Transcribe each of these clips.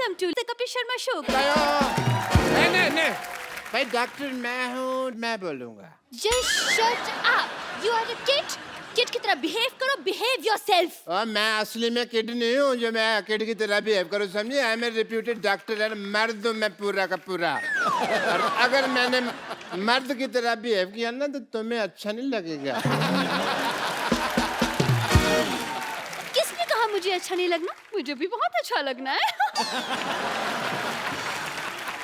Welcome to the Kapil Sharma show. नहीं भाई doctor मैं हूँ, मैं बोलूँगा। Just shut up, you are a kid. Kid की तरह बिहेव करो, बिहेव योरसेल्फ। और मैं असली में किड नहीं हूँ जो मैं किड की तरह बिहेव करूँ, समझे? I am a reputed doctor है, मर्द हूँ मैं पूरा का पूरा। और अगर मैंने मर्द की तरह बिहेव किया ना तो तुम्हें अच्छा नहीं लगेगा। किसने कहा मुझे अच्छा नहीं लगना? मुझे भी बहुत अच्छा लगना है।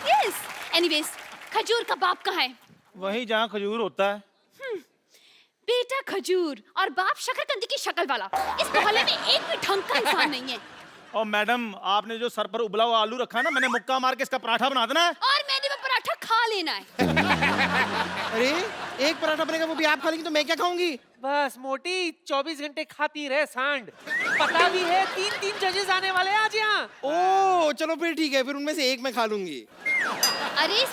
यस, एनीवेज, खजूर का बाप कहाँ है? वहीं जहाँ खजूर होता है। बेटा खजूर और बाप शकरकंदी की शक्ल वाला। इस मोहल्ले में एक भी ढंग का इंसान नहीं है। और मैडम, आपने जो सर पर उबला हुआ आलू रखा है ना, मैंने मुक्का मार के इसका पराठा बना देना है। और मैंने वो पराठा खा लेना है। अरे एक पराठा बनेगा वो भी आप खा लेंगी तो मैं क्या खाऊंगी? बस मोटी 24 घंटे खाती रहे सांड। पता भी है 3 जजेस आने वाले हैं आज यहाँ। ओह चलो फिर ठीक है, फिर उनमें से एक मैं खा लूंगी। अरे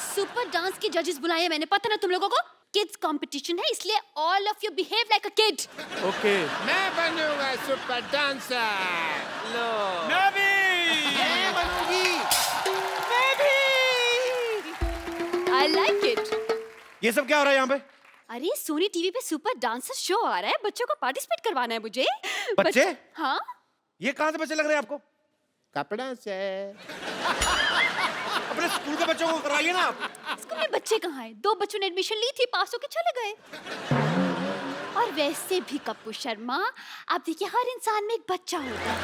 सुपर डांस के जजेस बुलाए हैं मैंने, पता ना तुम लोगों को? किड्स कंपटीशन है इसलिए all of you behave like a kid. Okay. मैं बनूंगा सुपर डांसर। लो मैं भी। मैं बनूंगी। मैं भी। I like it. ये सब क्या हो रहा है यहाँ पे? अरे सोनी टीवी पे सुपर डांसर शो आ रहा है, बच्चों को पार्टिसिपेट करवाना है मुझे। बच्चे? हाँ। ये कहाँ से बच्चे लग रहे हैं आपको? कपड़ा से। अपने स्कूल के बच्चों को कराइए ना आप। स्कूल में बच्चे कहाँ हैं? 2 बच्चों ने एडमिशन ली थी, पास होके चले गए। और वैसे भी कप्पू शर्मा, आप देखिए हर इंसान में एक बच्चा होता है।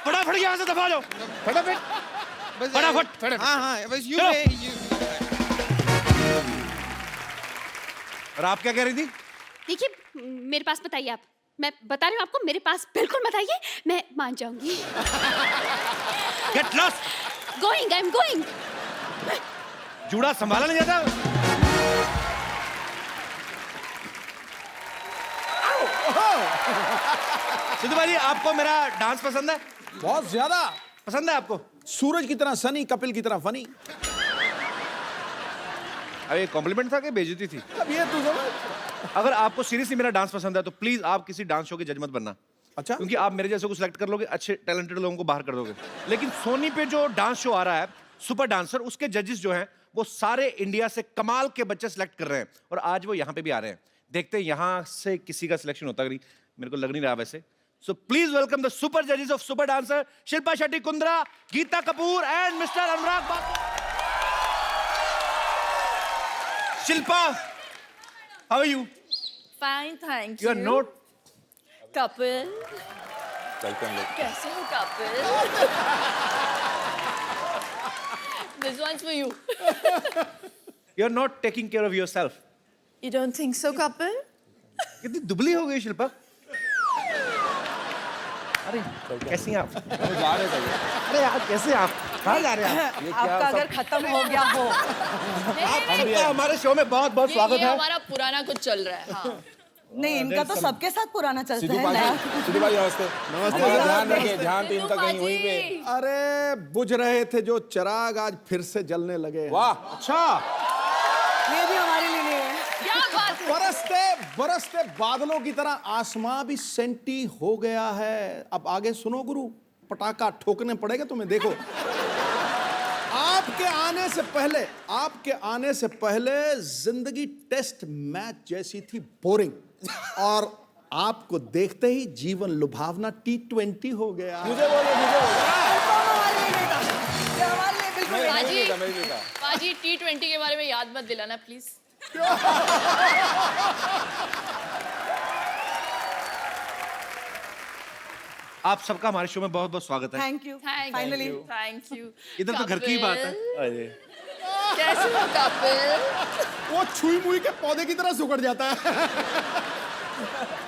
फटाफट यहाँ से दबा जाओ। फटाफट बस फटाफट। हाँ हाँ बस यूं चलो। है, और आप क्या कह रही थी? देखिए मेरे पास बताइए आप, मैं बता रही हूँ आपको, मेरे पास बिल्कुल बताइए, मैं मान जाऊंगी। Get lost. Going, I am going. जूड़ा संभाला नहीं जाता। सिद्धू भाई, आपको मेरा डांस पसंद है? बहुत ज्यादा। पसंद है आपको? सूरज की तरह सनी, कपिल की तरह फनी। अरे कॉम्प्लीमेंट था कि बेइज्जती थी? अब ये तू समझ। अगर आपको सीरियसली मेरा डांस पसंद है तो प्लीज आप किसी डांस शो के जज मत बनना। अच्छा। क्योंकि आप मेरे जैसे को सिलेक्ट कर लोगे, अच्छे टैलेंटेड लोगों को बाहर कर दोगे। लेकिन सोनी पे जो डांस शो आ रहा है सुपर डांसर, उसके जजेस जो हैं वो सारे इंडिया से कमाल के बच्चे सिलेक्ट कर रहे हैं और आज वो यहाँ पे भी आ रहे हैं। देखते हैं यहाँ से किसी का सिलेक्शन होता है, मेरे को लग नहीं रहा वैसे। So please welcome the super जजेस of super dancer, Shilpa Shetty Kundra, Geeta Kapoor and mister Anurag बाग। Shilpa, how are you? Fine, thank you you. Are not Couple. कैसे हो couple? This one's for you. You are not taking care of yourself. You don't think so, couple? कितनी दुबली हो गई शिल्पा। अरे कैसी हैं आप? जा रहे थे। अरे यार कैसे आप? कहाँ जा रहे हैं आप? आपका अगर खत्म हो गया हो। आपका हमारे शो में बहुत बहुत स्वागत ये है। हमारा पुराना कुछ चल रहा है। हाँ। नहीं, इनका तो सबके साथ पुराना चलता सिद्धू है भाई, नया। सिद्धू भाई नमस्ते। नमस्ते। ध्यान रखिए, ध्यान तो इनका कहीं वहीं पे। अरे बुझ रहे थे जो चिराग आज फिर से जलने लगे। वाह, अच्छा। ये भी हमारे लिए नहीं है। क्या बात है? बरसते बरसते बादलों की तरह आसमां भी सेंटी हो गया है। अब आगे सुनो गुरु, पटाखा ठोकने पड़ेगा तुम्हें। देखो, आपके आने से पहले जिंदगी टेस्ट मैच जैसी थी, बोरिंग। और आपको देखते ही जीवन लुभावना T20 हो गया। ये हमारे लिए नहीं था। ये हमारे लिए बिल्कुल नहीं था। पाजी T20 के बारे में याद मत दिलाना प्लीज। आप सबका हमारे शो में बहुत बहुत स्वागत है। Thank you. Thank finally. You, thank you. इधर तो घर की ही बात है। कैसे हो couple? वो छुई मुई के पौधे की तरह सुकड़ जाता है।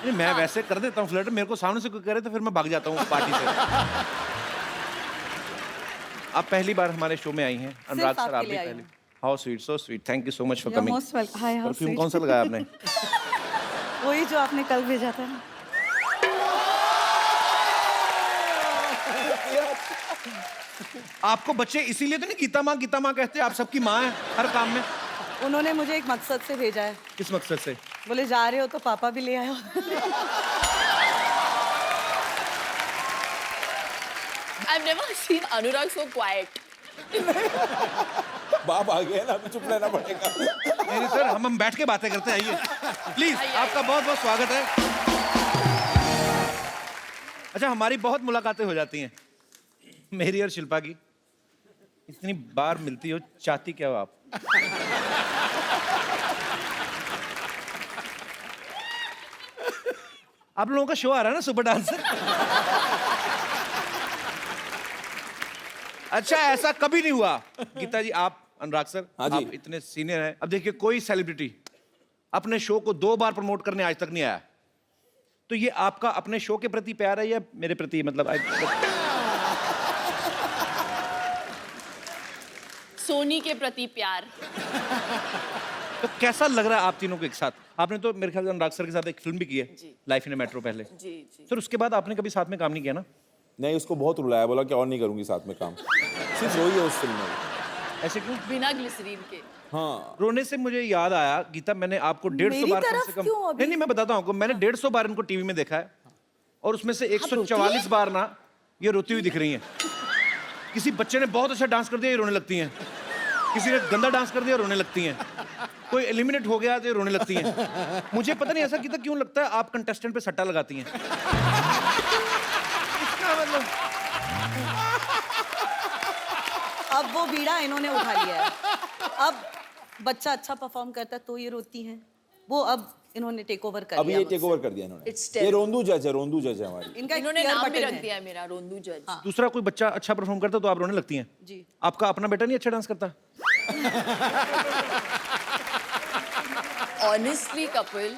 नहीं, मैं वैसे कर देता हूँ फ्लर्ट, मेरे को सामने से कोई करे तो फिर मैं भाग जाता हूँ पार्टी से। आप पहली बार हमारे शो में आई हैं, अनुराग सर आप भी पहले। How sweet, so sweet, thank you so much for coming. Most welcome. Hi, how perfume कौन सा लगाया आपने? वही जो आपने कल भेजा था ना। आपको बच्चे इसीलिए तो नहीं गीता माँ कहते, आप सबकी माँ है हर काम में। उन्होंने मुझे एक मकसद से भेजा है। किस मकसद से? बोले जा रहे हो तो पापा भी ले आयो। I've never seen Anurag so quiet. बाप आ गया ना, अभी चुप रहना पड़ेगा। नहीं सर, हम बैठ के बातें करते हैं, आइए प्लीज। आइए, आपका बहुत बहुत स्वागत है। अच्छा, हमारी बहुत मुलाकातें हो जाती हैं, मेरी और शिल्पा की। इतनी बार मिलती हो, चाहती क्या हो आप? आप लोगों का शो आ रहा है ना, सुपर डांसर। अच्छा, ऐसा कभी नहीं हुआ गीता जी, आप अनुराग सर, हाँ जी। आप इतने सीनियर हैं। अब देखिए, कोई सेलिब्रिटी अपने शो को 2 बार प्रमोट करने आज तक नहीं आया, तो ये आपका अपने शो के प्रति प्यार है या मेरे प्रति? मतलब सोनी के प्रति प्यार। तो कैसा लग रहा है आप तीनों को एक साथ? आपने तो मेरे ख्याल से अनुराग सर के साथ एक फिल्म भी की है, लाइफ इन मेट्रो पहले। जी जी। सर, उसके बाद आपने कभी साथ में काम नहीं किया ना? नहीं, उसको बहुत रुलाया, बोला कि और नहीं करूंगी साथ में काम। सिर्फ रोई है उस फिल्म में। ऐसे क्यों? बिना ग्लिसरीन के। हाँ, रोने से मुझे याद आया, गीता, मैंने आपको 150 बार कम से कम, नहीं मैं बताता हूँ आपको, मैंने 150 बार इनको टीवी में देखा है, और उसमें से 144 बार ना ये रोती हुई दिख रही हैं। किसी बच्चे ने बहुत अच्छा डांस कर दिया, ये रोने लगती हैं। किसी ने गंदा डांस कर दिया, रोने लगती हैं। कोई एलिमिनेट हो गया तो ये रोने लगती हैं। मुझे पता नहीं ऐसा गीता क्यों लगता है आप कंटेस्टेंट पे सट्टा लगाती हैं। इसका मतलब अब वो बीड़ा इन्होंने उठा लिया है। अब बच्चा अच्छा परफॉर्म करता है तो ये रोती हैं, वो अब इन्होंने टेक ओवर कर अब लिया। ये टेक ओवर कर दिया It's इन्होंने। terrible. ये रोंदू जज है, रोंदू जज है हमारी। इनका एक इन्होंने clear नाम भी button रख है। दिया है मेरा, रोंदू जज। दूसरा कोई बच्चा अच्छा परफॉर्म करता तो आप रोने लगती हैं। जी। आपका अपना बेटा नहीं अच्छा डांस करता? ऑनेस्टली कपिल,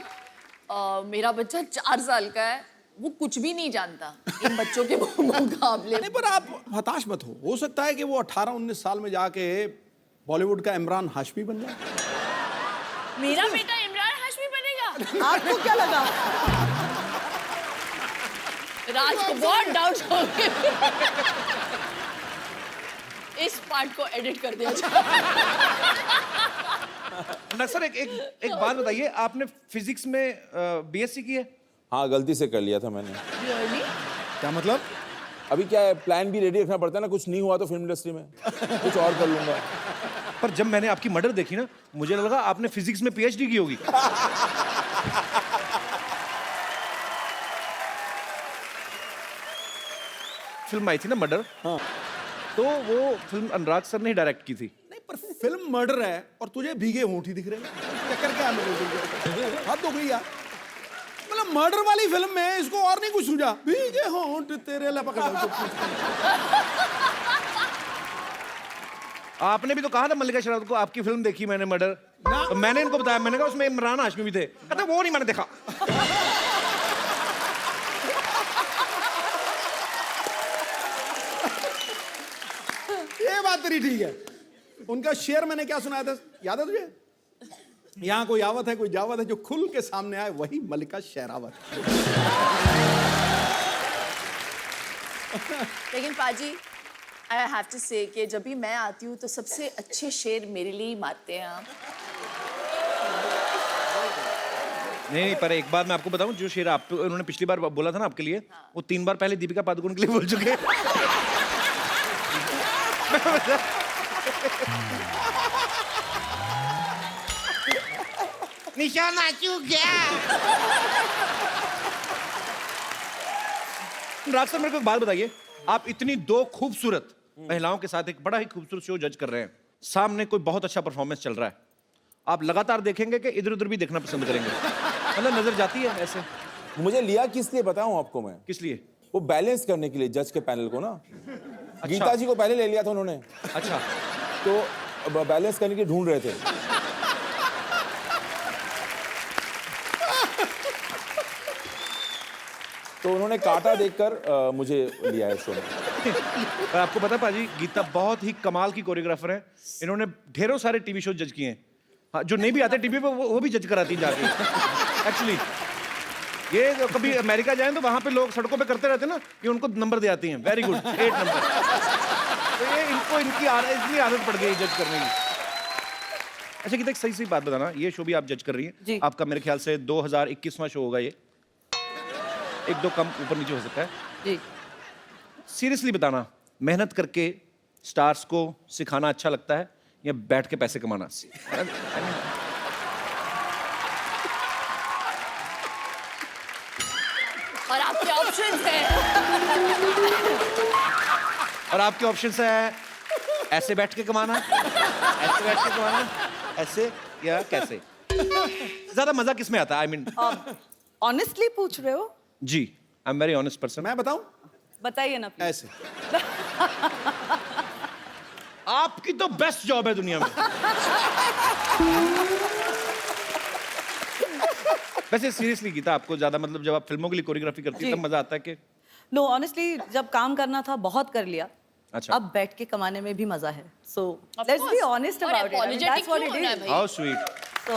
मेरा बच्चा 4 साल का है, वो कुछ भी नहीं जानता इन बच्चों के मुकाबले। नहीं, पर आप हताश मत हो सकता है कि वो 18-19 साल में जाके बॉलीवुड का इमरान हाशमी बन जाए। मेरा बेटा इमरान हाशमी बनेगा? आपको क्या लगा? राज को बहुत डाउट होंगे। इस पार्ट को एडिट कर दिया जाए। सर, एक बात बताइए, आपने फिजिक्स में बीएससी की है? हाँ, गलती से कर लिया था मैंने। क्या मतलब? अभी क्या है, प्लान भी रेडी रखना पड़ता है ना, कुछ नहीं हुआ तो फिल्म इंडस्ट्री में कुछ और कर लूंगा। पर जब मैंने आपकी मर्डर देखी ना, मुझे लगा आपने फिजिक्स में पीएचडी की होगी। फिल्म आई थी ना मर्डर, हाँ। तो वो फिल्म अनुराग सर ने डायरेक्ट की थी। नहीं, पर फिल्म मर्डर है और तुझे भीगे होंठ ही दिख रहे हैं। चक्कर क्या है मेरे? हाथ धो गई यार। मतलब मर्डर वाली फिल्म में इसको और नहीं कुछ सूझा, भीगे होंठ तेरे लपक। आपने भी तो कहा था मल्लिका शेरावत को, आपकी फिल्म देखी मैंने मर्डर, तो मैंने इनको बताया, मैंने कहा उसमें इमरान हाशमी भी थे। कहते वो नहीं मैंने देखा। ये बात तेरी ठीक है। उनका शेर मैंने क्या सुनाया था, याद है तुझे? यहाँ कोई आवत है, कोई जावत है, जो खुल के सामने आए वही मल्लिका शेरावत। लेकिन पाजी, आई हैव टू से कि जब भी मैं आती हूँ तो सबसे अच्छे शेर मेरे लिए ही मारते हैं आप। नहीं, पर एक बात मैं आपको बताऊं, जो शेर आप उन्होंने पिछली बार बोला था ना आपके लिए, वो 3 बार पहले दीपिका पादुकोण के लिए बोल चुके हैं। निशाना चूक गया। राज सर, मेरे को एक बात बताइए, आप इतनी 2 खूबसूरत महिलाओं के साथ एक बड़ा ही खूबसूरत शो जज कर रहे हैं, सामने कोई बहुत अच्छा परफॉर्मेंस चल रहा है, आप लगातार देखेंगे कि इधर उधर भी देखना पसंद करेंगे? मतलब नजर जाती है ऐसे? मुझे लिया किस लिए बताऊं आपको मैं? किस लिए? वो बैलेंस करने के लिए जज के पैनल को ना। अच्छा। गीता जी को पहले ले लिया था उन्होंने, अच्छा, तो बैलेंस करने के ढूंढ रहे थे। तो उन्होंने काटा देखकर मुझे लिया है शो में। पर आपको पता है पाजी, गीता बहुत ही कमाल की कोरियोग्राफर है, इन्होंने ढेरों सारे टीवी शो जज किए हैं। हाँ, जो नहीं भी आते टीवी पे वो भी जज कराती हैं जाके। एक्चुअली ये तो कभी अमेरिका जाएं तो वहां पे लोग सड़कों पे करते रहते हैं ना, ये उनको नंबर दे आती हैं, वेरी गुड 8 नंबर। तो ये इनको इतनी आदत पड़ गई जज करने की। अच्छा गीता, एक सही सही बात बताना, ये शो भी आप जज कर रही हैं, आपका मेरे ख्याल से 2021वां शो होगा ये, 1-2 कम ऊपर नीचे हो सकता है जी। सीरियसली बताना, मेहनत करके स्टार्स को सिखाना अच्छा लगता है या बैठ के पैसे कमाना? और आपके ऑप्शंस हैं। और आपके ऑप्शंस है ऐसे बैठ के कमाना, ऐसे बैठ के कमाना, ऐसे या कैसे? ज्यादा मजा किस में आता है? आई मीन ऑनेस्टली पूछ रहे हो? जी, I am very honest person. मैं बताऊं? बताइए ना please। ऐसे। आपकी तो बेस्ट जॉब है दुनिया में। वैसे सीरियसली गीता, आपको ज्यादा मतलब जब आप फिल्मों के लिए कोरियोग्राफी करती है जी। तब मजा आता है कि? नो ऑनेस्टली जब काम करना था बहुत कर लिया। अच्छा। अब बैठ के कमाने में भी मजा है। सो लेट्स बी ऑनेस्ट और about it. apologetic that's what क्यों इट होना है इज। भाई? How sweet. तो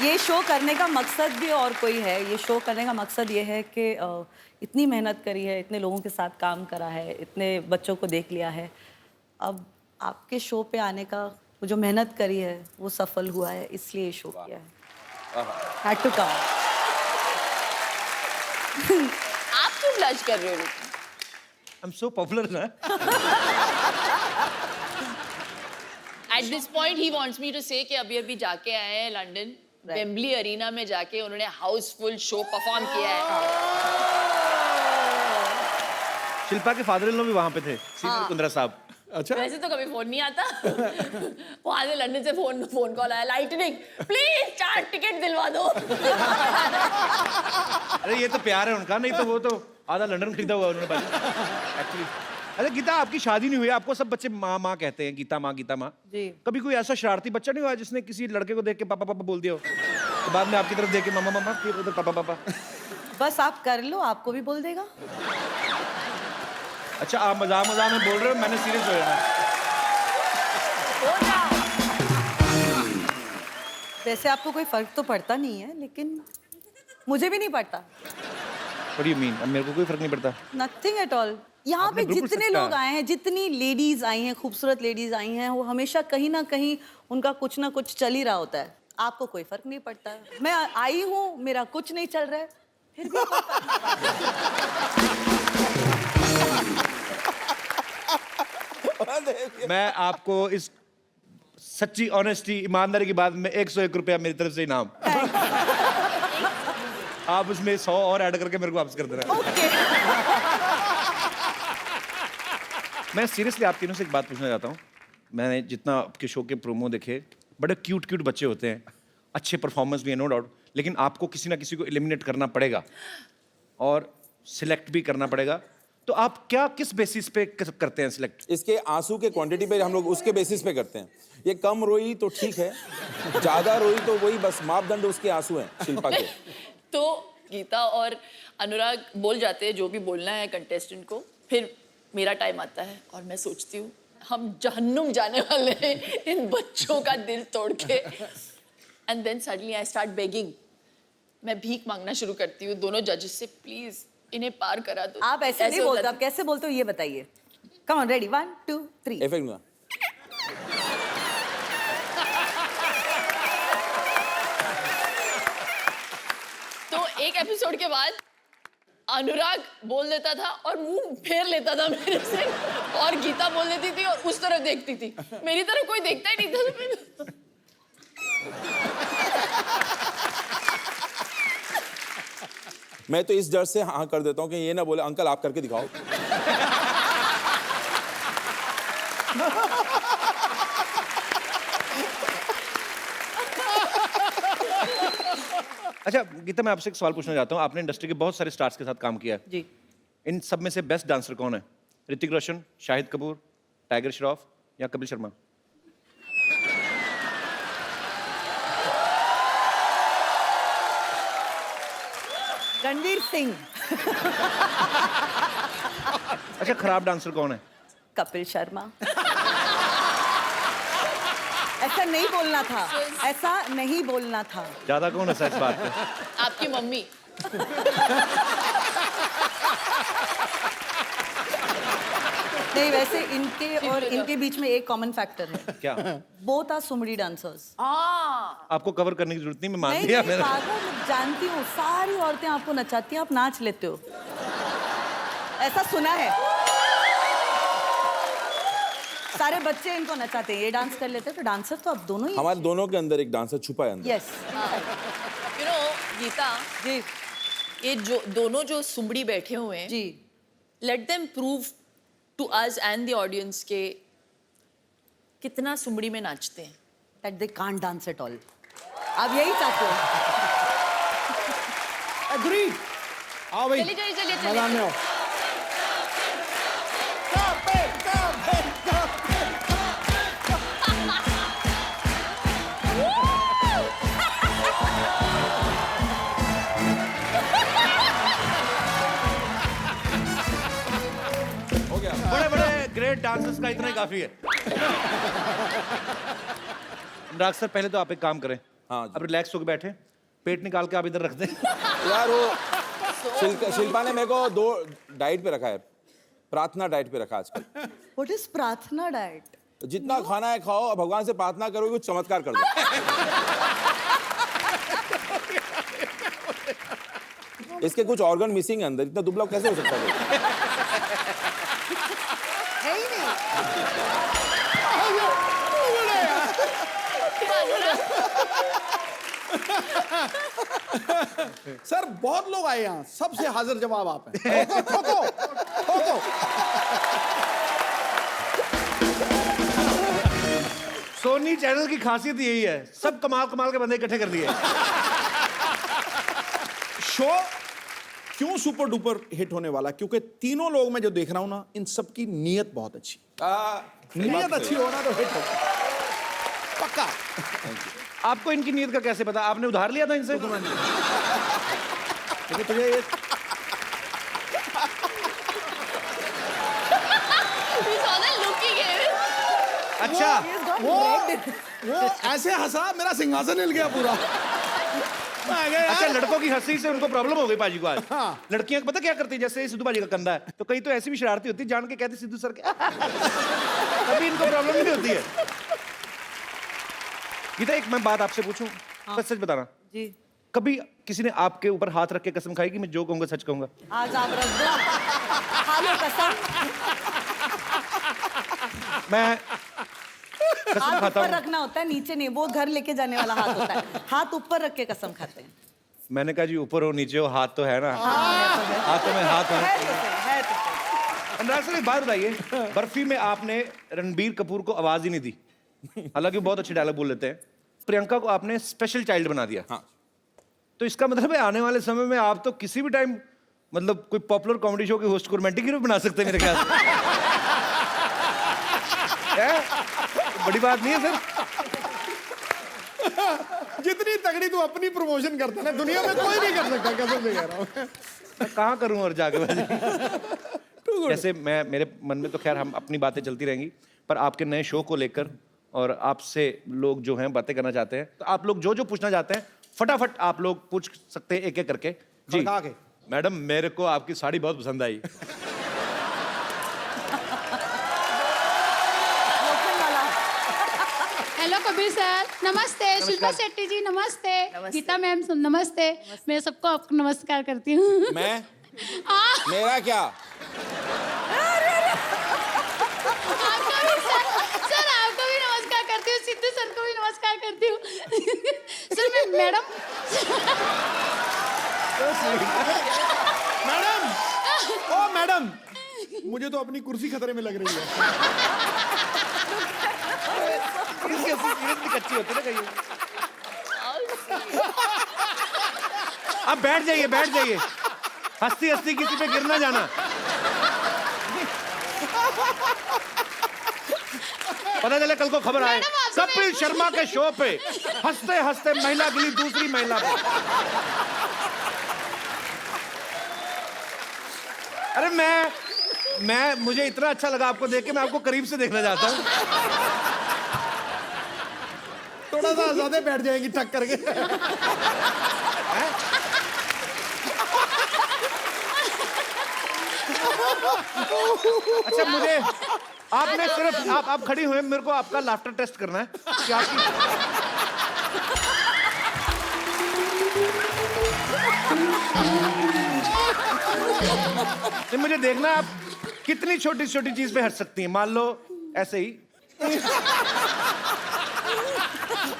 ये शो करने का मकसद भी और कोई है। ये शो करने का मकसद ये है कि इतनी मेहनत करी है, इतने लोगों के साथ काम करा है, इतने बच्चों को देख लिया है, अब आपके शो पे आने का वो जो मेहनत करी है वो सफल हुआ है, इसलिए ये शो किया है। Had to come। आप क्यों ब्लश कर रहे हो? आई एम सो पॉपुलर ना। At this point he wants me to say कि अभी जाके आए हैं लंदन, वेम्बली अरीना में जाके उन्होंने हाउसफुल शो परफॉर्म किया है। शिल्पा के फादर इन लॉ भी वहां पे थे, सीनियर कुंद्रा साहब। अच्छा। वैसे तो कभी फोन नहीं आता। वहां से लंदन से फोन कॉल आया, लाइटनिंग प्लीज 4 टिकट दिलवा दो। अरे ये तो प्यार है उनका, नहीं तो वो तो आधा लंदन खरीदा हुआ उन्होंने एक्चुअली। अरे गीता, आपकी शादी नहीं हुई, आपको सब बच्चे माँ माँ कहते हैं, गीता माँ गीता माँ। जी। कभी कोई ऐसा शरारती बच्चा नहीं हुआ जिसने किसी लड़के को देख के पापा पापा बोल दिया हो, तो बाद में आपकी तरफ देख के मामा मामा, फिर उधर पापा पापा? बस आप कर लो, आपको भी बोल देगा। अच्छा, आप मजाक मजाक में बोल रहे हो, मैंने सीरियस हो जाना। वैसे आपको कोई फर्क तो पड़ता नहीं है, लेकिन मुझे भी नहीं पड़ता। What do you mean? अब मेरे को कोई फर्क नहीं पड़ता। Nothing at all. यहाँ आपने पे बिल्कुल जितने सच लोग कहा। आए हैं, जितनी लेडीज आई हैं, खूबसूरत लेडीज आई हैं, वो हमेशा कहीं ना कहीं उनका कुछ ना कुछ चल ही रहा होता है। आपको कोई फर्क नहीं पड़ता। मैं आई हूँ, मेरा कुछ नहीं चल रहा है, फिर भी कोई फर्क नहीं पड़ता। मैं आपको इस सच्ची ऑनेस्टी ईमानदारी की बात में 101 रुपया मेरी तरफ से इनाम। आप उसमें 100 और ऐड करके मेरे को वापस कर देना। ओके। मैं सीरियसली आप तीनों से एक बात पूछना चाहता हूँ। मैंने जितना आपके शो के प्रोमो देखे, बड़े क्यूट क्यूट बच्चे होते हैं, अच्छे परफॉर्मेंस भी है नो डाउट, लेकिन आपको किसी ना किसी को एलिमिनेट करना पड़ेगा और सिलेक्ट भी करना पड़ेगा। तो आप क्या किस बेसिस पे करते हैं सिलेक्ट? इसके आंसू के क्वांटिटी पे हम लोग उसके बेसिस पे करते हैं। ये कम रोई तो ठीक है, ज्यादा रोई तो वही बस मापदंड उसके आंसू हैं शिल्पा के। तो गीता और अनुराग बोल जाते हैं जो भी बोलना है कंटेस्टेंट को, फिर मेरा टाइम आता है और मैं सोचती हूँ हम जहन्नुम जाने वाले हैं इन बच्चों का दिल तोड़ के। And then suddenly I start begging. मैं भीख मांगना शुरू करती हूँ दोनों जजेस से, प्लीज इन्हें पार करा दो। आप ऐसे नहीं बोलते, आप कैसे बोलते हो ये बताइए। Come on, ready, 1 2 3। इफेक्ट में तो एक एपिसोड के बाद अनुराग बोल देता था और मुंह फेर लेता था मेरे से, और गीता बोल देती थी और उस तरफ देखती थी, मेरी तरफ कोई देखता ही नहीं था। मैं तो इस डर से हाँ कर देता हूँ कि ये ना बोले अंकल आप करके दिखाओ। अच्छा गीता, मैं आपसे एक सवाल पूछना चाहता हूँ। आपने इंडस्ट्री के बहुत सारे स्टार्स के साथ काम किया है, जी। इन सब में से बेस्ट डांसर कौन है? ऋतिक रोशन, शाहिद कपूर, टाइगर श्रॉफ या कपिल शर्मा? रणवीर सिंह। अच्छा, खराब डांसर कौन है? कपिल शर्मा। ऐसा नहीं बोलना था, ऐसा नहीं बोलना था। ज्यादा कौन है इस बात पे? आपकी मम्मी। नहीं, वैसे इनके और इनके बीच में एक कॉमन फैक्टर है। क्या? बोथ आर सुमड़ी डांसर्स। आपको कवर करने की जरूरत नहीं, मैं मान नहीं, लिया नहीं, मैंने। पागल, जानती हूँ सारी औरतें आपको नचाती हैं, आप नाच लेते हो, ऐसा सुना है। सारे बच्चे इनको नचाते हैं, ये डांस कर लेते हैं, तो डांसर तो आप दोनों ही। हमारे दोनों के अंदर एक डांसर छुपा है अंदर। Yes you know Geeta, ji ये जो दोनों जो सुमड़ी बैठे हुए हैं, जी, let them prove to us and the audience के कितना सुमड़ी में नाचते हैं। That they can't dance at all. आप यही चाहते हो? एग्री। आओ भाई, चलिए चलिए चलिए मैदान में चलिए। आओ। बड़े बड़े ग्रेट डांसर्स का इतना ही काफी है। अनुराग सर, पहले तो आप एक काम करें, हाँ जी। अब रिलैक्स होकर बैठे, पेट निकाल के आप इधर रख दें। यार वो शिल्पा ने मेरे को 2 डाइट पे रखा है, प्रार्थना डाइट पे रखा आजकल। व्हाट इज प्रार्थना डाइट? जितना खाना है खाओ और भगवान से प्रार्थना करो कुछ चमत्कार कर दो। इसके कुछ ऑर्गन मिसिंग है अंदर, इतना दुबला कैसे हो सकता है? है ही नहीं। सर बहुत लोग आए यहाँ, सबसे हाजिर जवाब आप हैं। ठोको ठोको। सोनी चैनल की खासियत यही है, सब कमाल कमाल के बंदे इकट्ठे कर दिए। शो क्यों सुपर डुपर हिट होने वाला? क्योंकि तीनों लोग मैं जो देख रहा हूं ना, इन सबकी नीयत बहुत अच्छी। नीयत अच्छी होना तो हिट हो पक्का। आपको इनकी नीयत का कैसे पता? आपने उधार लिया था इनसे? क्योंकि तुझे ये अच्छा, वो ऐसे हंसा मेरा सिंहासन हिल गया पूरा। अच्छा, लड़कों की हंसी से उनको प्रॉब्लम हो गई पाजी को आज। हाँ। लड़कियां पता क्या करती है, जैसे सिद्धू पाजी का कंधा है तो कहीं तो ऐसी भी शरारती होती है, जान के कहते सिद्धू सर के तभी इनको प्रॉब्लम नहीं होती है। गीता, एक मैं बात आपसे पूछूं, सच सच बताना, जी, कभी किसी ने आपके ऊपर हाथ रख के कसम खाई कि मैं जो कहूंगा सच कहूंगा? आज आप रख दो, खा लो कसम। मैं कसम हाथ खाता ऊपर हूँ। रखना होता है, नीचे नहीं। वो घर लेके जाने वाला हाथ होता है, हाथ ऊपर रख के कसम खाते हैं। मैंने कहा जी ऊपर हो नीचे हो, हाथ तो है ना। हाथ तो मैं हाथ है है। तो सही, है तो सही। अनुराग सर, एक बात बताइए, बर्फी में आपने रणबीर कपूर को आवाज ही नहीं दी, हालांकि बहुत अच्छे डायलॉग बोल लेते हैं। प्रियंका को आपने स्पेशल चाइल्ड बना दिया। हाँ। तो इसका मतलब है आने वाले समय में आप तो किसी भी टाइम मतलब कोई पॉपुलर कॉमेडी शो के होस्ट को रोमांटिक हीरो बना सकते हैं मेरे ख्याल से। है? बड़ी बात नहीं है सर। जितनी तगड़ी तू अपनी प्रमोशन करता ना, दुनिया में कोई नहीं कर सकता, कसम से कह रहा हूँ। मैं कहाँ करूँ और जाके जैसे मैं, मेरे मन में तो खैर हम अपनी बातें चलती रहेंगी, पर आपके नए शो को लेकर और आपसे लोग जो हैं बातें करना चाहते हैं, तो आप लोग जो जो पूछना चाहते हैं फटाफट आप लोग पूछ सकते हैं एक एक करके। जी खड़का के। मैडम, मेरे को आपकी साड़ी बहुत पसंद आई। हेलो कबीर सर, नमस्ते। शिल्पा शेट्टी जी नमस्ते। गीता मैम नमस्ते। मैं सबको आपको नमस्कार करती हूँ। मैं मेरा क्या? सर आपको भी नमस्कार करती हूँ, सिद्धू सर को भी नमस्कार करती हूँ। सर मैं मैडम मैडम, ओ मैडम, मुझे तो अपनी कुर्सी खतरे में लग रही है। कच्ची होती है ना कहीं। अब बैठ जाइए, बैठ जाइए, हंसती हंसती किसी पे गिर ना जाना। पता चले कल को खबर आए कपिल शर्मा के शो पे हंसते हंसते महिला गिरी दूसरी महिला पे। अरे मैं मुझे इतना अच्छा लगा आपको देख के, मैं आपको करीब से देखना चाहता हूँ। थोड़ा सा ज्यादा बैठ जाएंगी टक करके। अच्छा, मुझे आपने सिर्फ आप खड़ी हुए, मेरे को आपका लाफ्टर टेस्ट करना है कि आपकी मुझे देखना है आप कितनी छोटी छोटी चीज पे हंस सकती हैं। मान लो ऐसे ही।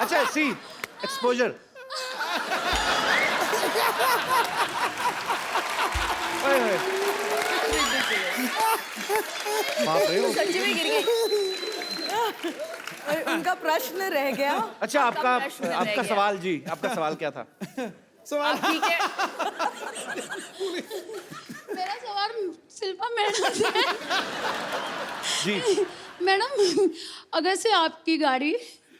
अच्छा सी एक्सपोजर। बाप रे। सच्ची में गिर गई। उनका प्रश्न रह गया। अच्छा आपका प्रश्न रह आपका गया। सवाल जी, आपका सवाल क्या था? आप ठीक है? मेरा सवाल शिल्पा मैडम से है। जी मैडम, अगर से आपकी गाड़ी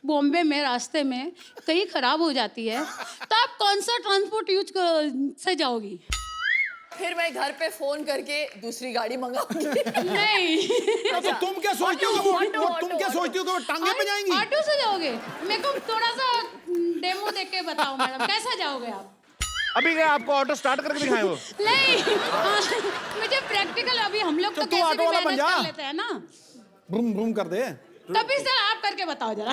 बॉम्बे में रास्ते में कहीं खराब हो जाती है तो आप कौन सा ट्रांसपोर्ट यूज से जाओगी? फिर मैं घर पे फोन करके दूसरी गाड़ी मंगाऊंगी। नहीं, तो तुम क्या सोचती हो कि ऑटो, तुम क्या सोचती हो कि वो टांगे पे जाएंगी? ऑटो से जाओगे? मेरे को थोड़ा सा डेमो देख के बताओ मैडम, कैसा जाओगे आप? अभी क्या आपको ऑटो स्टार्ट करके दिखाएं वो? नहीं, मुझे प्रैक्टिकल, अभी हम लोग तो तू कैसे ऑटो भी वाला बन मैनेज जा। कर लेते हैं ना। ब्रूम ब्रूम कर दे। कभी सर आप करके बताओ जरा।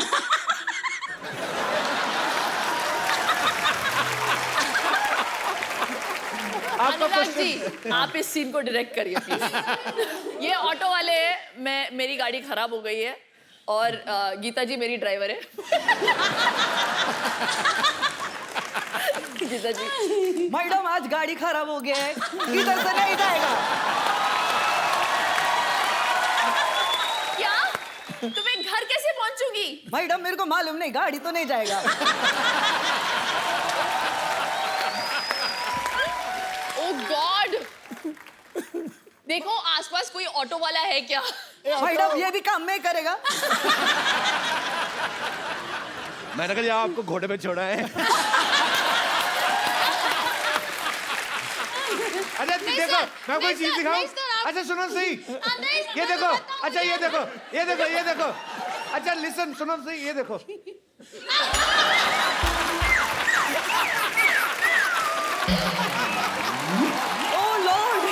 आपका अनुराग क्वेश्चन। जी, आप इस सीन को डायरेक्ट करिए प्लीज। ये ऑटो वाले हैं, मेरी गाड़ी खराब हो गई है और गीता जी मेरी ड्राइवर है। गीता जी, मैडम आज गाड़ी खराब हो गया है, इधर से नहीं जाएगा। क्या? तो मैं घर कैसे पहुंचूंगी? मैडम मेरे को मालूम नहीं, गाड़ी तो नहीं जाएगा। ओ गॉड! देखो आसपास कोई ऑटो वाला है क्या? मैडम ये भी काम नहीं करेगा। मैंने कहा आपको घोड़े पे छोड़ा है। अच्छा देखो मैं कोई चीज दिखाऊं? अच्छा सुनो सही, ये देखो। अच्छा ये देखो, ये देखो, ये देखो। अच्छा लिसन, सुनो सही, ये देखो। Oh lord.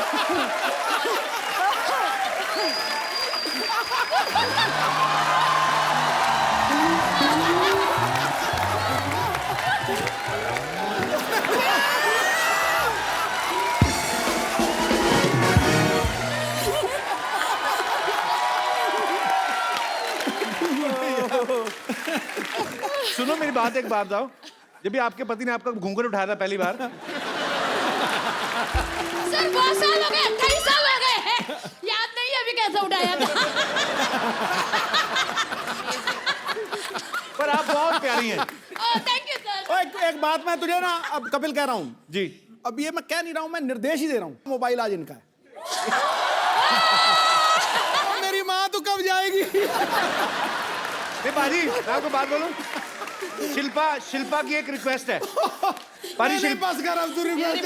सुनो मेरी बात, एक बात बताओ, जब भी आपके पति ने आपका घूंघट उठाया था पहली बार, सर बहुत साल हो गए, 28 साल हो गए हैं। याद नहीं है अभी कैसे उठाया था। पर आप बहुत प्यारी हैं। Thank you sir. एक बात मैं तुझे ना अब कपिल कह रहा हूँ जी। अब ये मैं कह नहीं रहा हूँ, मैं निर्देश ही दे रहा हूँ। मोबाइल आज इनका है। मेरी माँ तो कब जाएगी? नहीं पाजी, मैं आपको बात बोलूं, शिल्पा की एक रिक्वेस्ट है। पाजी नहीं बस कर अब तू रिक्वेस्ट।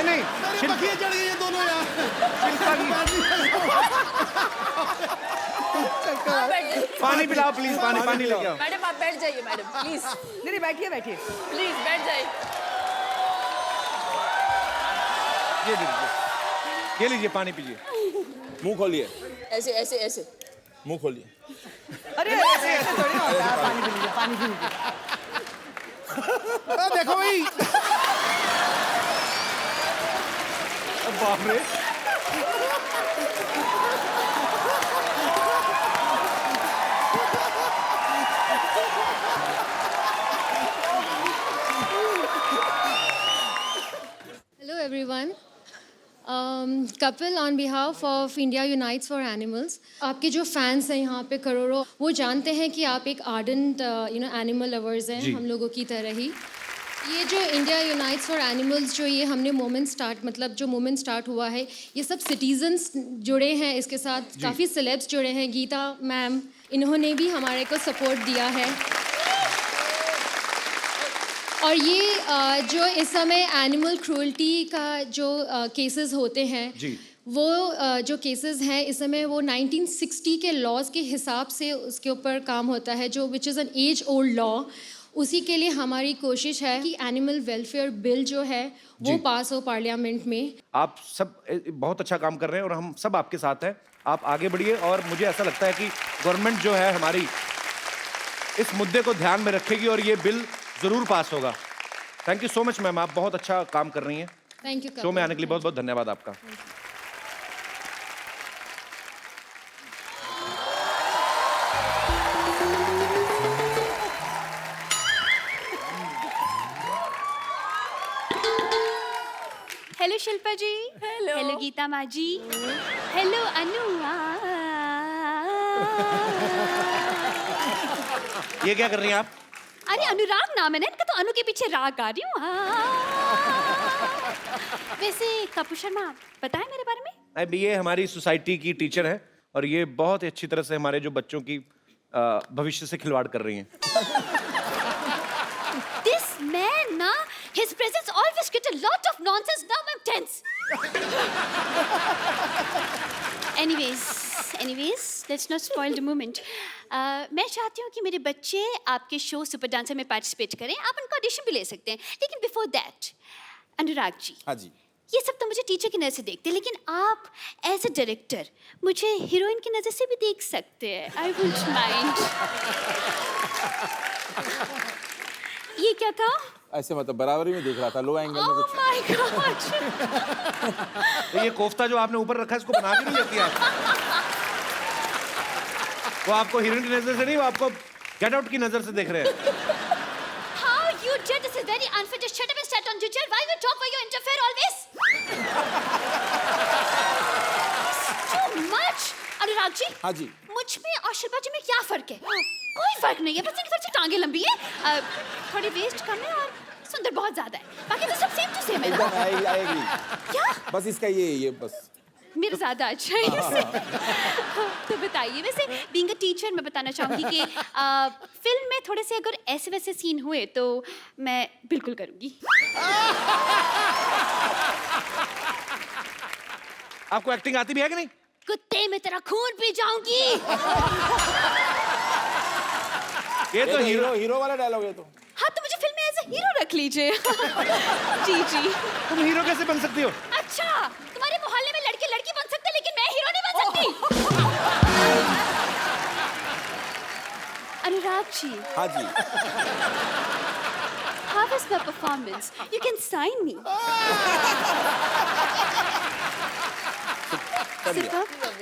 नहीं बखिए चढ़ गई ये दोनों यार। शिल्पा की हाँ, बैठ जाइए। पानी पिलाओ प्लीज, पानी लेके आओ। मैडम आप बैठ जाइए मैडम प्लीज, नहीं बैठिए बैठिए। प्लीज बैठ जाइए। ये लीजिए, ये लीजिए, पानी पीजिए। मुंह खोलिए, ऐसे ऐसे ऐसे। मुंह खोलिए। अरे ऐसे ऐसे थोड़ी ना होता है। पानी पी लीजिए, पानी पी लीजिए। देखो भाई, बाप रे। Hello everyone. Kapil on behalf of India Unites for Animals. आपके जो फैंस हैं यहाँ पे करोड़ों, वो जानते हैं कि आप एक आर्डेंट एनिमल लवर्स हैं, हम लोगों की तरह ही। ये जो इंडिया यूनाइट्स फॉर एनिमल्स जो ये हमने मूवमेंट स्टार्ट हुआ है, ये सब सिटीजन्स जुड़े हैं इसके साथ, काफ़ी सेलेब्स जुड़े हैं। गीता मैम, इन्होंने भी हमारे को सपोर्ट दिया है। और ये जो इस समय एनिमल क्रूअल्टी का जो केसेस होते हैं, वो जो केसेस हैं इस समय वो 1960 के लॉज के हिसाब से उसके ऊपर काम होता है, जो which is an age old law. उसी के लिए हमारी कोशिश है कि एनिमल वेलफेयर बिल जो है वो पास हो पार्लियामेंट में। आप सब बहुत अच्छा काम कर रहे हैं और हम सब आपके साथ हैं। आप आगे बढ़िए और मुझे ऐसा लगता है कि गवर्नमेंट जो है हमारी इस मुद्दे को ध्यान में रखेगी और ये बिल जरूर पास होगा। Thank you so much ma'am, आप बहुत अच्छा काम कर रही हैं। Thank you. शो में आने के लिए बहुत बहुत धन्यवाद आपका। हेलो शिल्पा जी। Hello. हेलो गीता माँ जी। हेलो अनु। ये क्या कर रही हैं आप? अरे अनुराग नाम है ना इनका, तो अनु के पीछे राग गा रही हूँ। वैसे कपूर शर्मा बताएं मेरे बारे में। अब ये हमारी सोसाइटी की टीचर हैं और ये बहुत ही अच्छी तरह से हमारे जो बच्चों की भविष्य से खिलवाड़ कर रही हैं। This man ना, his presence always get a lot of nonsense. Now I'm tense. Anyways, let's not spoil the moment. मैं चाहती हूँ कि मेरे बच्चे आपके शो सुपर डांसर में पार्टिसिपेट करें। आप उनका ऑडिशन भी ले सकते हैं, लेकिन बिफोर दैट अनुराग जी, हाँ जी। ये सब तो मुझे टीचर की नज़र से देखते हैं, लेकिन आप एज अ डायरेक्टर मुझे हीरोइन की नज़र से भी देख सकते हैं। I wouldn't mind. ये क्या था? ऐसे मतलब बराबरी में देख रहा था, लो एंगल में ओह कुछ। My God. तो ये कोफ्ता जो आपने ऊपर रखा है इसको बना के नहीं लेती आप? वो आपको हीरोइन की नजर से नहीं, वो आपको गेट आउट की नजर से देख रहे हैं। How you did this is very unfair. Just shut up and stand on your chair. Why you talk? Why you interfere always? Too much. Anurag ji. हाँ जी। मुझ में और शिल्पा जी में क्या फर्क है? कोई फर्क नहीं है, बस इनकी थोड़ी सी टांगे लंबी है, थोड़ी वेस्ट कम है और सुंदर बहुत ज्यादा है। बाकी तो सब सेम टू सेम है ना? एकदम I agree। क्या? बस इसका ये बस। मेरा ज्यादा अच्छा है इससे। तो बताइए, वैसे बीइंग अ टीचर मैं बताना चाहूंगी कि फिल्म में थोड़े से अगर ऐसे वैसे सीन हुए तो मैं बिल्कुल करूंगी। आपको एक्टिंग आती भी है कि नहीं? कुत्ते में तेरा खून पी जाऊंगी। ये तो हीरो वाला डायलॉग है तो। हाँ, तो मुझे फिल्म में एज अ हीरो रख लीजिए। जी जी। तुम हीरो कैसे बन सकती हो? अच्छा, तुम्हारे मोहल्ले में लड़के लड़की बन सकते, लेकिन मैं हीरो नहीं बन सकती। अनुराग जी। हाँ जी। How was my performance? You can sign me.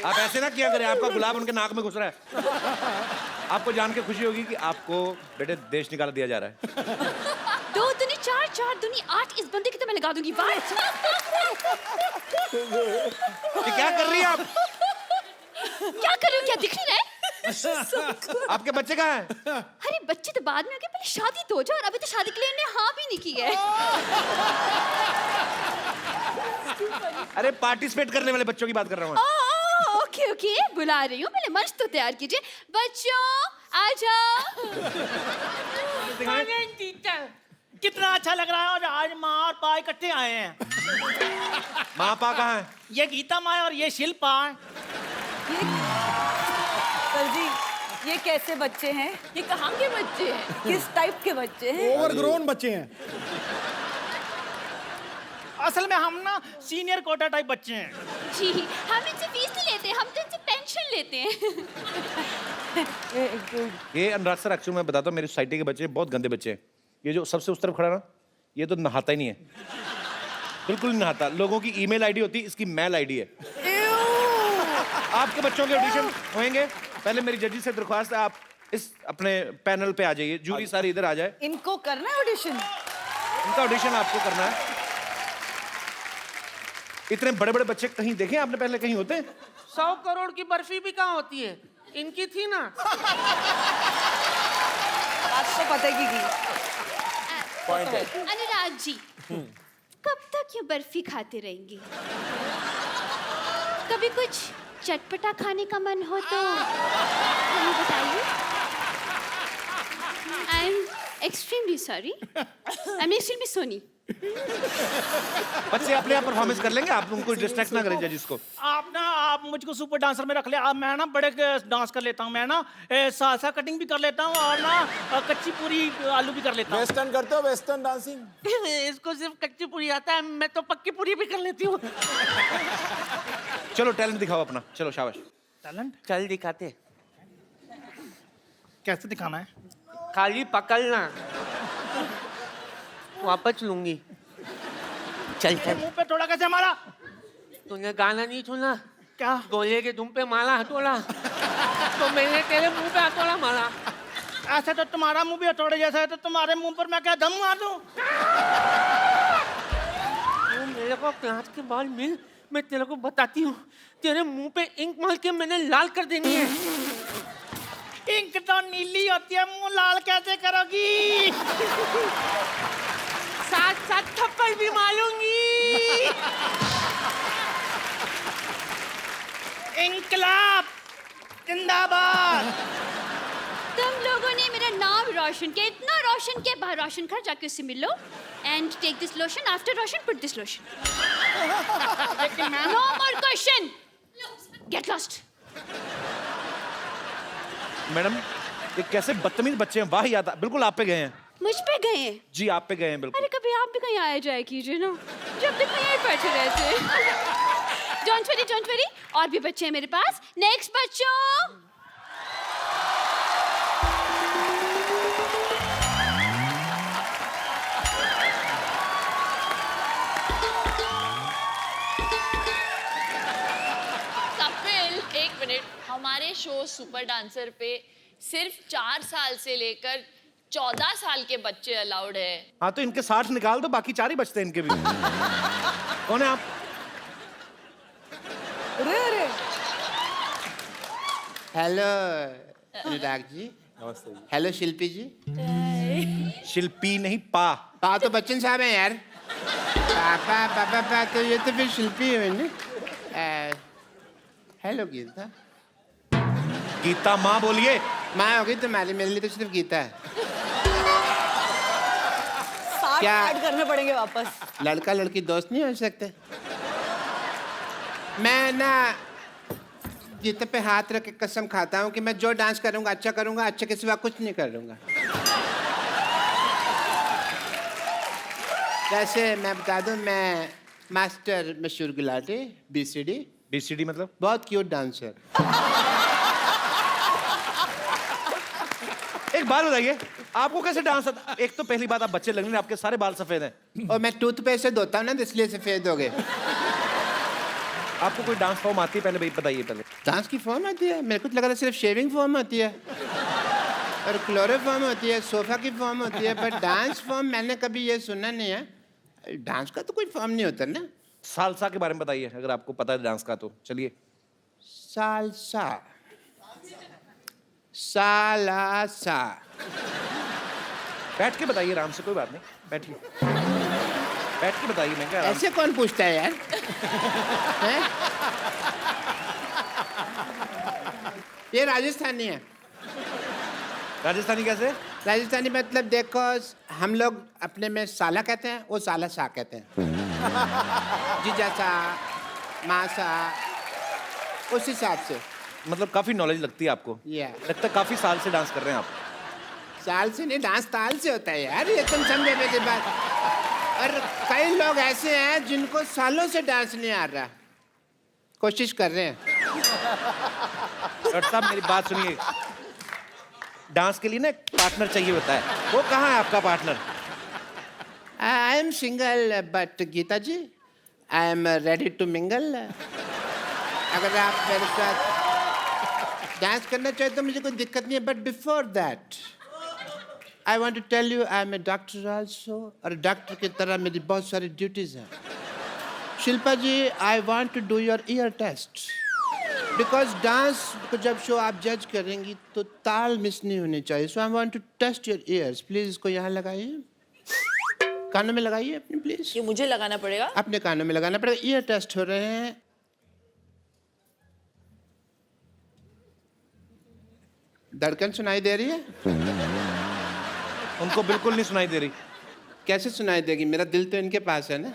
आप ऐसे ना किया करें, आपका गुलाब उनके नाक में घुस रहा है। आपको जान के खुशी होगी कि आपको बेटे देश निकाल दिया जा रहा है। 2 दूनी 4, 4 दूनी 8, इस बंदे की तो मैं लगा दूंगी बात। ये क्या कर रही हैं आप? क्या कर रही हूँ? क्या दिख नहीं रहा है? आपके बच्चे कहाँ हैं? अरे बच्चे तो बाद में होंगे, पहले शादी तो हो जाए, और अभी तो शादी के लिए इन्हें हाँ भी नहीं की है। अरे पार्टिसिपेट करने वाले बच्चों की बात कर रहा हूँ। ओके ओके, बुला रही हूँ, पहले मंच तो तैयार कीजिए। बच्चों आ जाओ। कितना अच्छा लग रहा है, और आज माँ और पा इकट्ठे आए हैं। माँ पा कहाँ है? ये गीता माँ और ये शिल्पा। सर जी, ये कैसे बच्चे हैं? ये कहाँ के बच्चे हैं? किस टाइप के बच्चे हैं? ओवरग्रोन बच्चे हैं। असल में हम ना सीनियर कोटा टाइप बच्चे हैं। जी, हम इनसे फीस नहीं लेते, हम तो इनसे पेंशन लेते हैं। ये अनुराग सर, एक्चुअली मैं बताता हूँ, मेरी सोसाइटी के बच्चे बहुत गंदे बच्चे हैं। ये जो सबसे उस तरफ खड़ा ना, ये तो नहाता ही नहीं है, बिल्कुल नहीं नहाता। लोगों की ईमेल आईडी होती है, इसकी मेल आईडी है। आपके बच्चों के ऑडिशन होंगे, पहले मेरी जजी से दरख्वास्त है, आप इस अपने पैनल पे आ जाइए, जूरी सारी इधर आ जाए। इनको करना है ऑडिशन? इनका ऑडिशन आपको करना है। इतने बड़े बड़े बच्चे कहीं देखे आपने पहले कहीं होते? 100 करोड़ की बर्फी भी कहाँ होती है? इनकी थी ना। आपको पता है कि पॉइंट है। अनुराग जी, कब तक ये बर्फी खाते रहेंगी? कभी कुछ चटपटा खाने का मन हो तो हमें बताइए। I am extremely sorry, I am extremely Sony. बच्चे अपने आप परफॉर्मेंस कर लेंगे, आप उनको डिस्ट्रैक्ट ना करें जजिस को। आप मुझको सुपर डांसर में रख ले। मैं ना बड़े डांस कर लेता हूँ। मैं ना सालसा कटिंग भी कर लेता हूँ, और ना कच्ची पूरी आलू भी कर लेता हूँ। वेस्टर्न करते हो? Western dancing? इसको सिर्फ कच्ची पूरी आता है, मैं तो पक्की पूरी भी कर लेती हूँ। चलो टैलेंट दिखाओ अपना, चलो शाबाश। टैलेंट चल दिखाते। कैसे दिखाना है? खाली पकड़ना, वापस लूंगी। चल चल। मुंह पे थोड़ा कैसे मारा? तूने गाना नहीं सुना क्या? गोले के तुम पे मारा हथौड़ा, तो मैंने तेरे मुंह पे हथौड़ा मारा। ऐसा तो तुम्हारा मुंह भी हथौड़े जैसा है, तो तुम्हारे मुंह पर मैं क्या दम मार दूं? मेरे को क्लास के बाद मिल, मैं तेरे को बताती हूँ, तेरे मुंह पे इंक मार के मैंने लाल कर देनी है। इंक तो नीली होती है, मुंह लाल कैसे करोगी? साथ साथ थप्पड़ भी मारूंगी। इंकलाब जिंदाबाद। तुम लोगों ने मेरा नाम रोशन किया, इतना रोशन किया। बाहर रोशन घर जाके उससे मिल लो। And take this lotion, after Roshan put this lotion. No more question, get lost. Madam ये कैसे बदतमीज बच्चे हैं, वाह याद बिल्कुल आप पे गए हैं। मुझ पे गए हैं? जी आप पे गए हैं बिल्कुल। अरे कभी आप भी कहीं आया जाए कीजिए ना, जब तक यहीं बैठे रहते। डोंट वरी, और भी बच्चे हैं मेरे पास। नेक्स्ट बच्चों। कपिल, एक मिनट, हमारे शो सुपर डांसर पे सिर्फ 4 साल से लेकर 14 साल के बच्चे अलाउड है। हाँ तो इनके 60 निकाल दो, बाकी 4 ही बचते हैं इनके भी। कौन है आप? अरे हेलो अनुराग जी। नमस्ते जी। हेलो शिल्पी जी। शिल्पी नहीं, पा पा तो बच्चन साहब हैं यार। पापा तो ये तो फिर शिल्पी है ना। हेलो गीता। गीता माँ बोलिए। माँ होगी तुम्हारी, मेरे लिए तो सिर्फ गीता है। 60 क्या? ऐड करने पड़ेंगे वापस। लड़का लड़की दोस्त नहीं हो सकते? मैं ना गीता पे हाथ रख के कसम खाता हूँ कि मैं जो डांस करूँगा अच्छा करूँगा, अच्छे के सिवा कुछ नहीं करूँगा। वैसे मैं बता दूँ, मैं मास्टर मशहूर गुलाटी BCD। BCD मतलब? बहुत क्यूट डांसर। एक बात बताइए, आपको कैसे डांस आता? एक तो पहली बात, आप बच्चे लग रहे हैं, आपके सारे बाल सफेद हैं। और मैं टूथपेस्ट से धोता हूँ ना, इसलिए सफेद हो गए। आपको कोई डांस फॉर्म आती है? पहले भाई बताइए पहले। डांस की फॉर्म आती है? मेरे को तो लग रहा है सिर्फ शेविंग फॉर्म होती है और क्लोरोफॉर्म होती है, सोफा की फॉर्म होती है, पर डांस फॉर्म मैंने कभी ये सुना नहीं है। डांस का तो कोई फॉर्म नहीं होता ना। सालसा के बारे में बताइए, अगर आपको पता है डांस का तो चलिए। सालसा, सालासा। बैठ के बताइए आराम से, कोई बात नहीं, बैठिए। बैठ के बताइए। मैं क्या ऐसे कौन पूछता है यार? हैं? ये राजस्थानी है। राजस्थानी कैसे? राजस्थानी मतलब देखो, हम लोग अपने में साला कहते हैं, वो साला सा कहते हैं। जीजा सा, माँ सा, उस हिसाब से। मतलब काफी नॉलेज लगती है आपको। लगता है काफी साल से डांस कर रहे हैं आप। साल से नहीं, डांस ताल से होता है यार, ये तुम समझे मेरी बात। और कई लोग ऐसे हैं जिनको सालों से डांस नहीं आ रहा, कोशिश कर रहे हैं। डॉक्टर साहब मेरी बात सुनिए, डांस के लिए ना एक पार्टनर चाहिए होता है, वो कहाँ है आपका partner? I am single but Gita ji I am ready to mingle. अगर आप मेरे साथ डांस करना चाहे तो मुझे कोई दिक्कत नहीं है, but before that I want to tell you I am a doctor also, और डॉक्टर की तरह मेरी बहुत सारी ड्यूटीज हैं। Shilpa ji, I want to do your ear test, because dance को जब शो आप जज करेंगी तो ताल मिस नहीं होनी चाहिए। So I want to test your ears. Please इसको यहाँ लगाइए, कानों में लगाइए अपने, प्लीज। ये मुझे लगाना पड़ेगा? अपने कानों में लगाना पड़ेगा। ईयर टेस्ट हो रहे हैं। धड़कन सुनाई दे रही है? उनको बिल्कुल नहीं सुनाई दे रही। कैसे सुनाई देगी? मेरा दिल तो इनके पास है ना।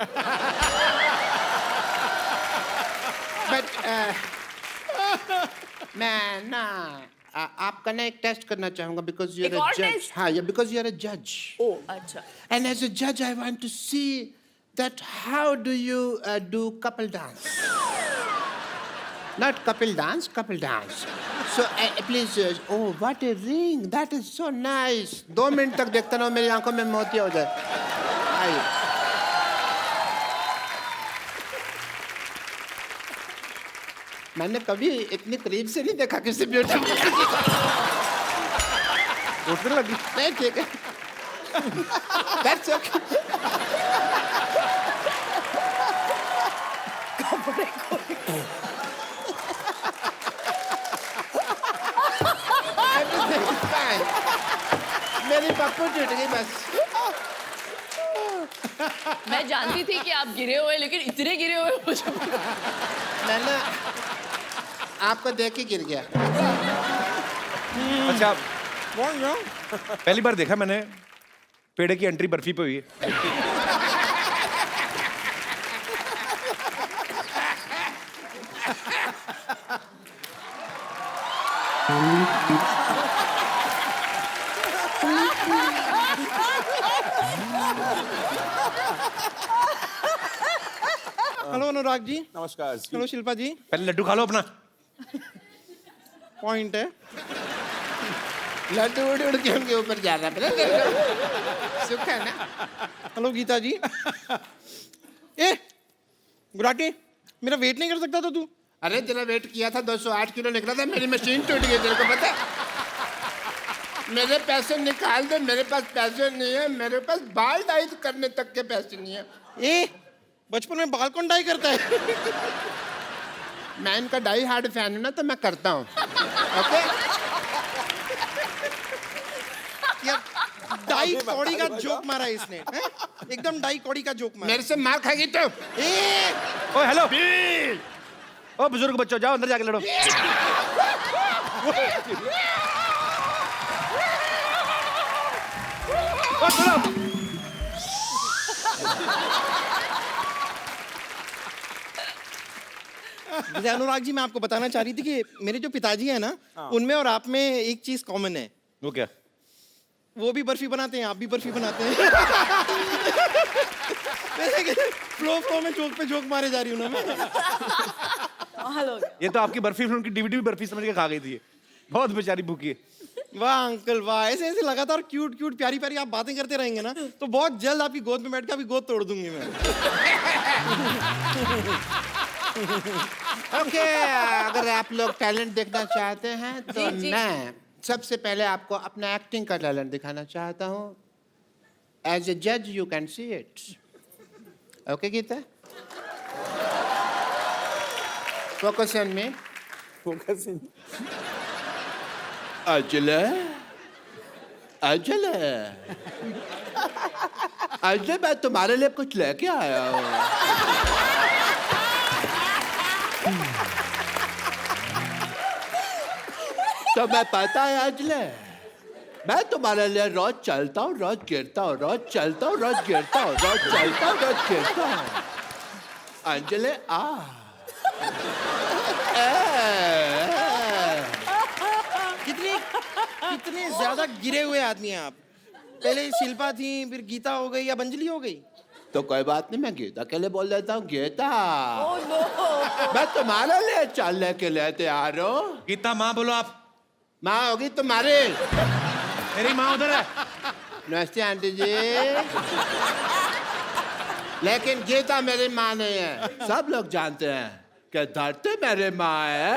बट मैं ना आपका ना एक टेस्ट करना चाहूंगा, बिकॉज यू आर अ जज। हाँ, बिकॉज यू आर अ जज। ओह अच्छा। एंड एज अ जज I want to see that how do you do couple dance, not Kapil dance, couple dance. So please, oh what a ring, that is so nice. 2 minute तक देखता रहो, मेरी आंखों में मोतिया हो जाए। आइए। मैंने कभी इतनी करीब से नहीं देखा किसी ब्यूटीफुल किसी को। उठने लगी? नहीं, ठीक है। That's okay. कपड़े खोल Everything is fine. मेरी पप्पू टूट गई बस। मैं जानती थी कि आप गिरे हुए, लेकिन इतने गिरे हुए मुझे मैंने आपको देख के गिर गया। अच्छा, पहली बार देखा मैंने पेड़े की एंट्री बर्फी पे हुई है। हेलो अनुराग जी। नमस्कार। हेलो शिल्पा जी। पहले लड्डू खा लो अपना। पॉइंट है। लड्डू उड़ उड़ के उनके ऊपर जा रहा है। सुख है ना? हेलो गीता जी। ए गुराटी, मेरा वेट नहीं कर सकता था तू? अरे तेरा वेट किया था 208 किलो निकला था, मेरी मशीन टूट गई, तेरे को पता है? मेरे पैसे निकाल दे, मेरे पास पैसे नहीं है, मेरे पास बाल डाई करने तक के पैसे नहीं है। ए बचपन में बाल कौन डाई करता है? मैं इनका डाई हार्ड फैन हूं ना, तो मैं करता हूँ। ओके? डाई कौड़ी का जोक मारा है इसने, हैं? एकदम डाई कौड़ी का जोक मारा। मेरे से मार खाएगी तो? ओ हेलो, ओ बुजुर्ग बच्चों, जाओ अंदर जाके लड़ो। ओ सुनो, जैसे अनुराग जी, मैं आपको बताना चाह रही थी कि मेरे जो पिताजी हैं ना, उनमें और आप में एक चीज कॉमन है। वो क्या? वो भी बर्फी बनाते हैं, आप भी बर्फी बनाते हैं। फ्लो में जोक पे जोक मारे जा रही हूँ ना मैं। हेलो। ये तो आपकी बर्फी फिल्म की डीवीडी भी बर्फी समझ के खा गई थी। बहुत बेचारी भूखी है। वाह अंकल वाह, ऐसे ऐसे लगातार क्यूट क्यूट प्यारी प्यारी आप बातें करते रहेंगे ना, तो बहुत जल्द आपकी गोद में बैठ के आपकी गोद तोड़ दूंगी मैं। ओके, अगर आप लोग टैलेंट देखना चाहते हैं तो मैं सबसे पहले आपको अपना एक्टिंग का टैलेंट दिखाना चाहता हूँ। एज ए जज you can see it. Okay Geeta? Focus on me. Focus in. अजले, अजले, अजले, मैं तुम्हारे लिए कुछ लेके आया हूँ। तो मैं पता है अजले, मैं तुम्हारे लिए रोज चलता हूँ, रोज गिरता हूँ, रोज चलता हूँ, रोज गिरता हूँ, रोज चलता हूँ, रोज गिरता हूँ। अंजले आ। कितने ज्यादा गिरे हुए आदमी हैं आप। पहले शिल्पा थी, फिर गीता हो गई, अब अंजलि हो गई। तो कोई बात नहीं, मैं गीता के लिए बोल देता हूँ। गीता, मैं तुम्हारे लिए चलने के लिए तैयार हूँ। गीता माँ बोलो आप। माँ होगी तुम्हारी। मेरी माँ उधर है। नमस्ते आंटी जी। लेकिन गीता मेरी माँ नहीं है। सब लोग जानते हैं कि धरती मेरी माँ है।